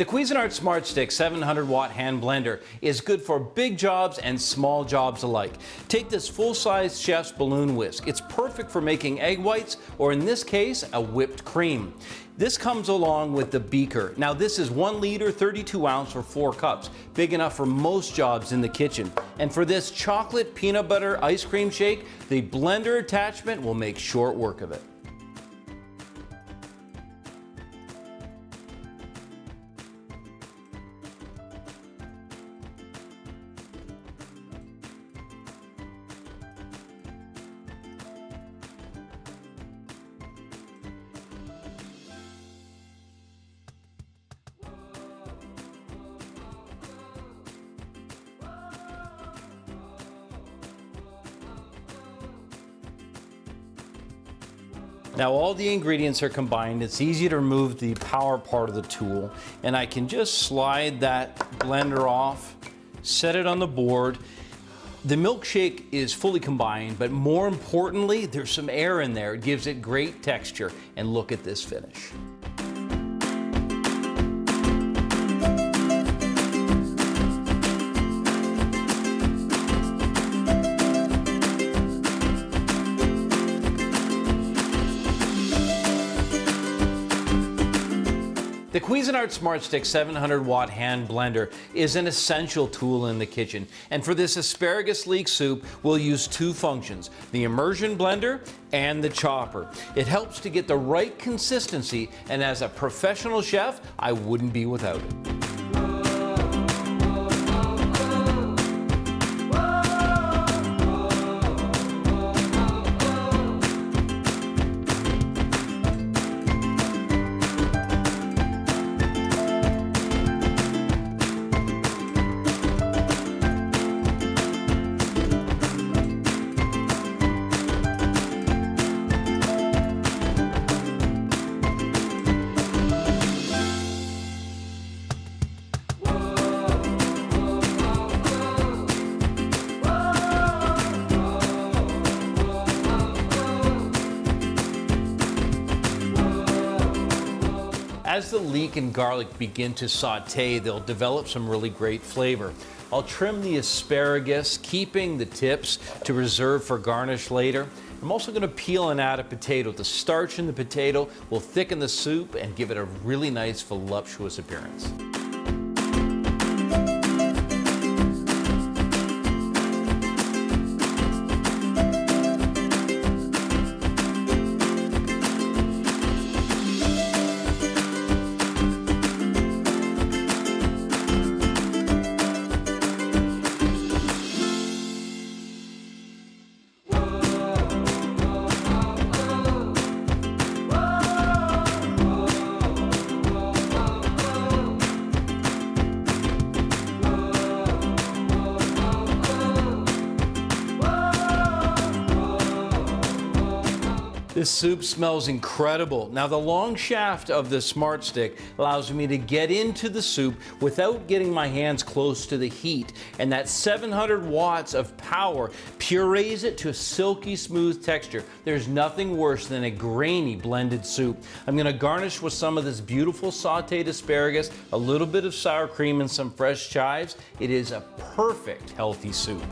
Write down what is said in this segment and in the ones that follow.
The Cuisinart Smart Stick 700 watt hand blender is good for big jobs and small jobs alike. Take this full-size chef's balloon whisk. It's perfect for making egg whites, or in this case, a whipped cream. This comes along with the beaker. Now this is 1 liter, 32 ounce or 4 cups, big enough for most jobs in the kitchen. And for this chocolate peanut butter ice cream shake, the blender attachment will make short work of it. Now all the ingredients are combined. It's easy to remove the power part of the tool, and I can just slide that blender off, set it on the board. The milkshake is fully combined, but more importantly, there's some air in there. It gives it great texture, and look at this finish. The Cuisinart Smart Stick 700 watt hand blender is an essential tool in the kitchen. And for this asparagus leek soup, we'll use two functions, the immersion blender and the chopper. It helps to get the right consistency, and as a professional chef, I wouldn't be without it. As the leek and garlic begin to saute, they'll develop some really great flavor. I'll trim the asparagus, keeping the tips to reserve for garnish later. I'm also going to peel and add a potato. The starch in the potato will thicken the soup and give it a really nice, voluptuous appearance. This soup smells incredible. Now the long shaft of the Smart Stick allows me to get into the soup without getting my hands close to the heat, and that 700 watts of power purees it to a silky smooth texture. There's nothing worse than a grainy blended soup. I'm going to garnish with some of this beautiful sauteed asparagus, a little bit of sour cream, and some fresh chives. It is a perfect healthy soup.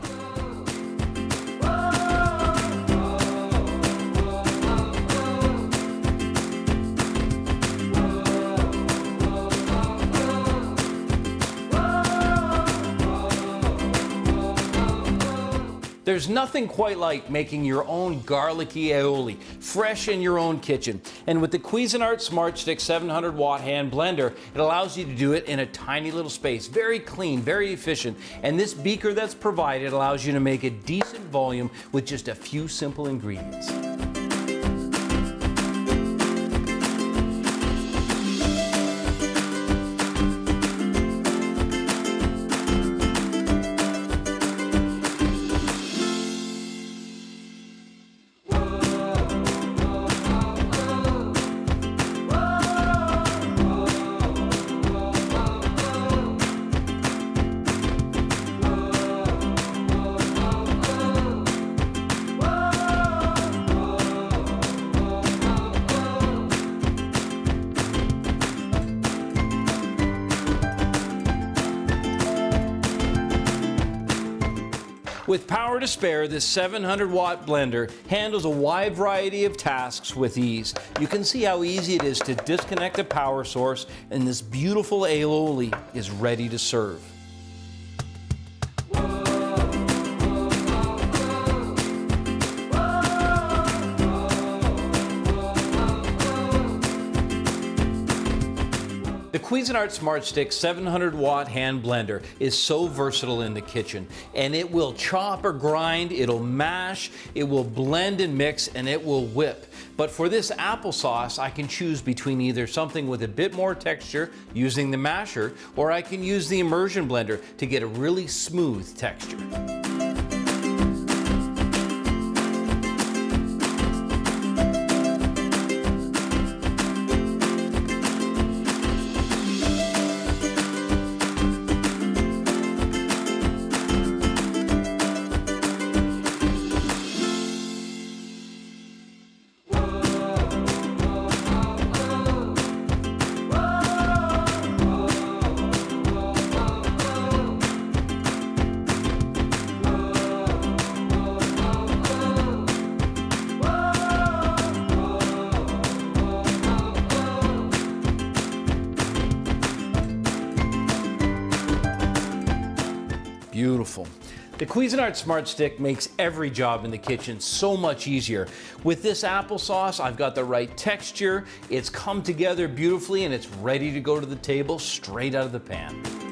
There's nothing quite like making your own garlicky aioli, fresh in your own kitchen. And with the Cuisinart Smart Stick 700 watt hand blender, it allows you to do it in a tiny little space. Very clean, very efficient. And this beaker that's provided allows you to make a decent volume with just a few simple ingredients. With power to spare, this 700-watt blender handles a wide variety of tasks with ease. You can see how easy it is to disconnect a power source, and this beautiful aioli is ready to serve. The Cuisinart Smart Stick 700-watt hand blender is so versatile in the kitchen, and it will chop or grind, it'll mash, it will blend and mix, and it will whip. But for this applesauce, I can choose between either something with a bit more texture using the masher, or I can use the immersion blender to get a really smooth texture. Beautiful. The Cuisinart Smart Stick makes every job in the kitchen so much easier. With this applesauce, I've got the right texture, it's come together beautifully, and it's ready to go to the table straight out of the pan.